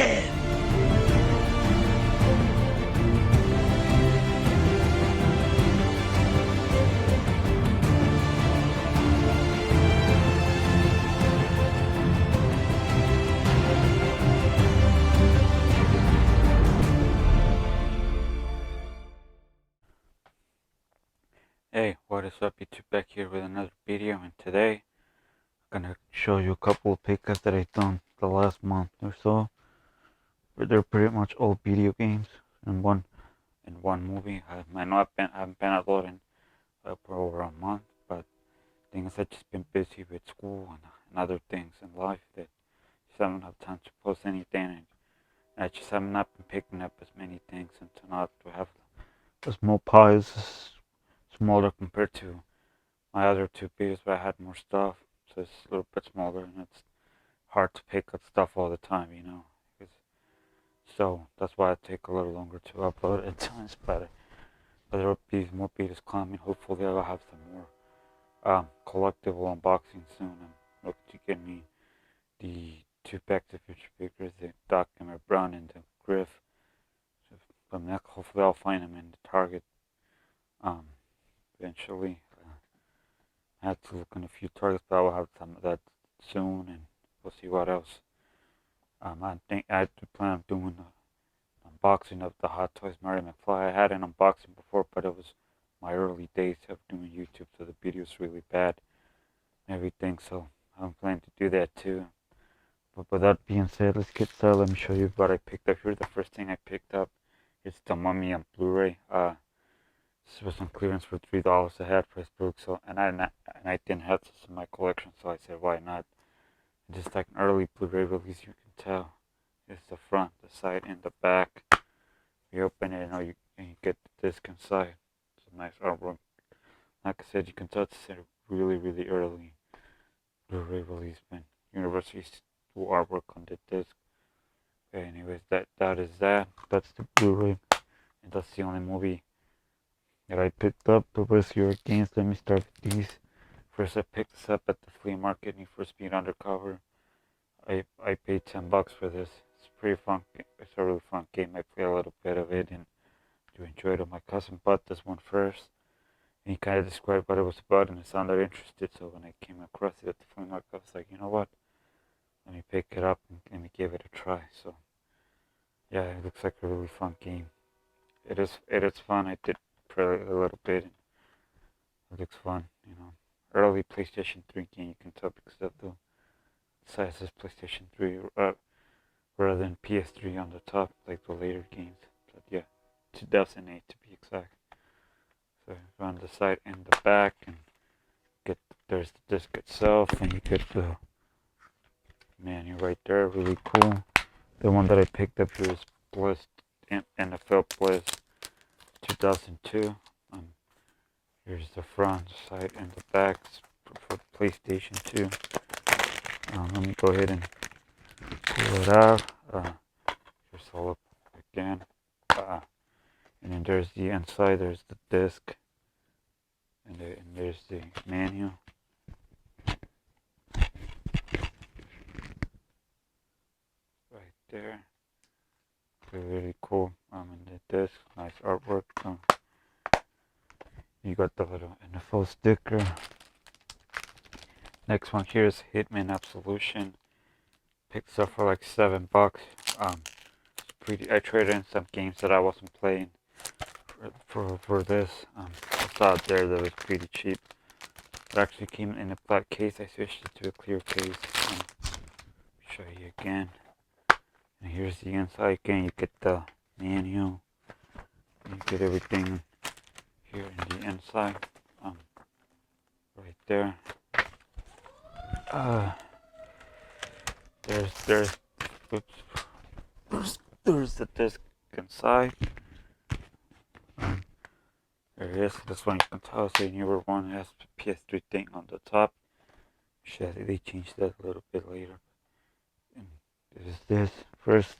10. Hey, what is up? YouTube back here with another video, and today I'm gonna show you a couple of pickups that I've done the last month or so. They're pretty much all video games in one movie. I know I haven't been uploading for over a month, but things I've just been busy with school and other things in life that just haven't had time to post anything, and I just have not been picking up as many things, and to not to have a small piles smaller compared to my other two videos where I had more stuff, so it's a little bit smaller and it's hard to pick up stuff all the time, you know. So that's why I take a little longer to upload at times, but there will be more videos coming. Hopefully I'll have some more collectible unboxing soon. I'm looking to get me the two Back to the Future figures, the Doc Emmer Brown and the Griff. So from that, hopefully I'll find them in the Target eventually. I have to look in a few Targets, but I will have some of that soon, and we'll see what else. I think I plan on doing an unboxing of the Hot Toys Marty McFly. I had an unboxing before, but it was my early days of doing YouTube, so the video's really bad and everything, so I'm planning to do that too. But with that being said, let's get started. Let me show you what I picked up here. The first thing I picked up is The Mummy on Blu-ray. This was on clearance for $3 a head for Brooks, so and I didn't have this in my collection, so I said why not? Just like an early Blu-ray release, you can tell. It's the front, the side, and the back. You open it, and you get the disc inside. It's a nice artwork. Like I said, you can tell it's a really, really early Blu-ray release, when Universal used to do artwork on the disc. Okay, anyways, that is that. That's the Blu-ray, and that's the only movie that I picked up. The rest of your games, let me start with these. First, I picked this up at the flea market, Need for Speed Undercover. I paid $10 for this. It's pretty fun. It's a really fun game. I played a little bit of it and do enjoy it. My cousin bought this one first, and he kind of described what it was about, and I sounded interested. So when I came across it at the flea market, I was like, you know what? Let me pick it up and let me give it a try. So yeah, it looks like a really fun game. It is fun. I did play a little bit, and it looks fun. You know, early PlayStation 3 game. You can tell because of the size of PlayStation 3, rather than PS3 on the top, like the later games. But yeah, 2008 to be exact. So on the side and the back, and there's the disc itself, and you get the menu right there. Really cool. The one that I picked up here is Bliss, NFL Bliss 2002. Here's the front, side, and the back for PlayStation 2. Let me go ahead and pull it out. Just hold up again. And then there's the inside, there's the disc, and there's the manual. Right there. Really cool. And the disc, nice artwork. You got the little NFL sticker. Next one here is Hitman Absolution. Picked up for like $7. It's pretty. I traded in some games that I wasn't playing for this. I saw it there that was pretty cheap. It actually came in a black case. I switched it to a clear case. Show you again. And here's the inside again. You get the manual. You get everything here in the inside. Right there. There's the disc inside. There it is. This one you can tell it's a newer one. It has the PS3 thing on the top. They changed that a little bit later. And this first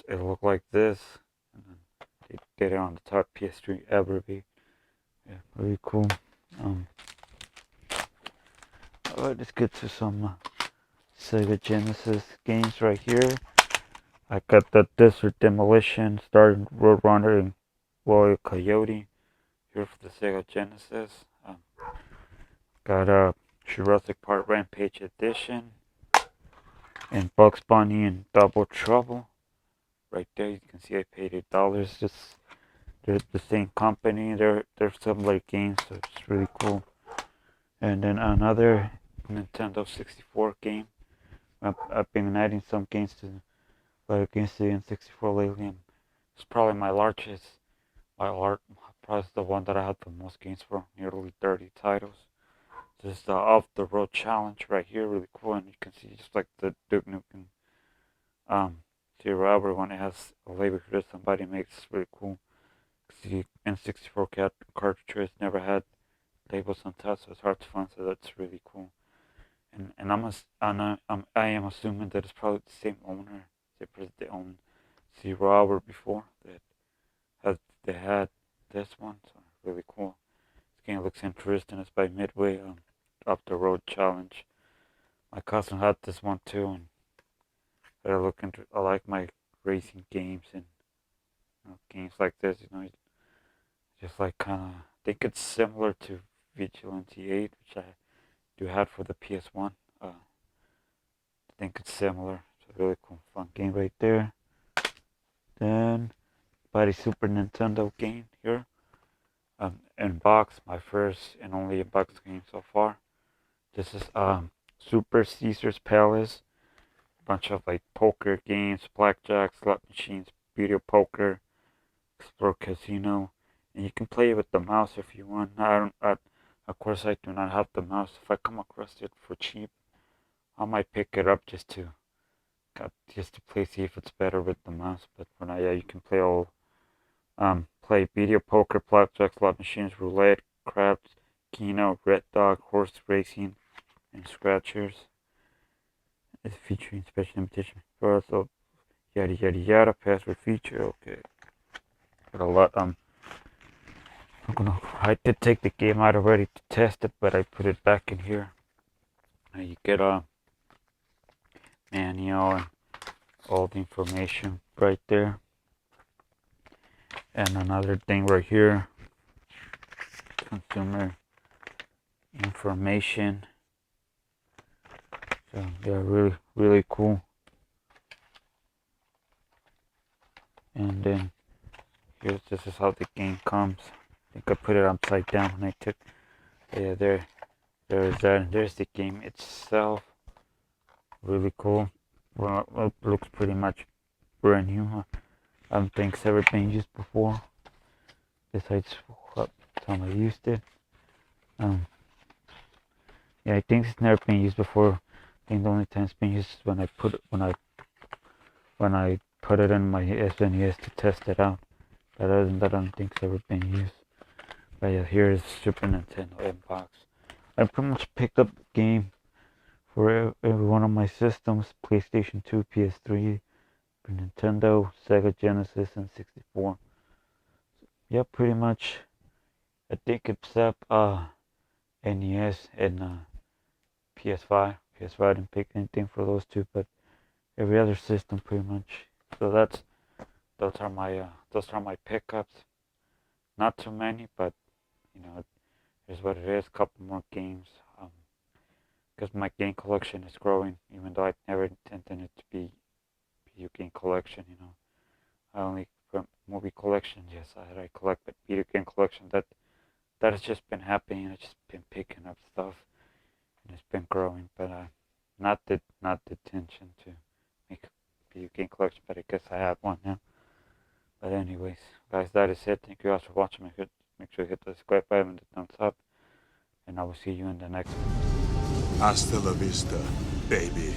it looked like this, and then they did it on the top. PS3 Abbreviate. Yeah, very cool. Let's get to some Sega Genesis games right here. I got the Desert Demolition, Star Roadrunner, and Royal Coyote here for the Sega Genesis. Got a Jurassic Park Rampage Edition and Bugs Bunny and Double Trouble. Right there, you can see I paid $8. Just they're the same company. They're similar games, so it's really cool. And then another Nintendo 64 game. I've been adding some games to against the N64 lately, and it's probably my largest. Probably the one that I had the most games for, nearly 30 titles. This is the Off the Road Challenge right here, really cool, and you can see just like the Duke Nukem Zero Hour when it has a label here somebody makes, it's really cool. The N64 cartridges never had labels on top, so it's hard to find, so that's really cool. And I am assuming that it's probably the same owner. They own Zero Hour before they had this one, so really cool. This game looks interesting. It's by Midway, Up the Road Challenge. My cousin had this one too, and I like my racing games and games like this. Just like kind of. I think it's similar to Vigilante 8, which I do have for the PS1. I think it's similar. It's a really cool, fun game right there. Then by the Super Nintendo game here. Inbox, my first and only inbox game so far. This is Super Caesar's Palace. A bunch of like poker games, blackjack, slot machines, video poker, Explore Casino, and you can play it with the mouse if you want. Of course, I do not have the mouse. If I come across it for cheap, I might pick it up just to play, see if it's better with the mouse. But for now, yeah, you can play video poker, blackjack, slot machines, roulette, craps, Keno, Red Dog, horse racing, and scratchers. It's featuring special invitation for us, so yada yada yada. Password feature, okay. Got a lot. I did take the game out already to test it, but I put it back in here. And you get a manual and all the information right there. And another thing right here, consumer information. So yeah, really, really cool. And then this is how the game comes. I think I put it upside down when I took. Yeah, there's that. And there's the game itself. Really cool. Well, it looks pretty much brand new. I don't think it's ever been used before. Besides what time I used it. Yeah, I think it's never been used before. I think the only time it's been used is when I put it in my SNES to test it out. But other than that, I don't think it's ever been used. But yeah, here is Super Nintendo Inbox. I pretty much picked up the game for every one of my systems: PlayStation 2, PS3, Super Nintendo, Sega Genesis, and 64. Yeah, pretty much. I think except NES and PS5. PS5 didn't pick anything for those two, but every other system pretty much. So those are my pickups. Not too many, but it is what it is. A couple more games. Because my game collection is growing, even though I never intended it to be video game collection. I only for movie collection. Yes, I collect, but video game collection that has just been happening. I've just been picking up stuff, and it's been growing. But not the intention to make a video game collection. But I guess I have one now. But anyways, guys, that is it. Thank you guys for watching. Make sure you hit the subscribe button and the thumbs up, and I will see you in the next one. Hasta la vista, baby.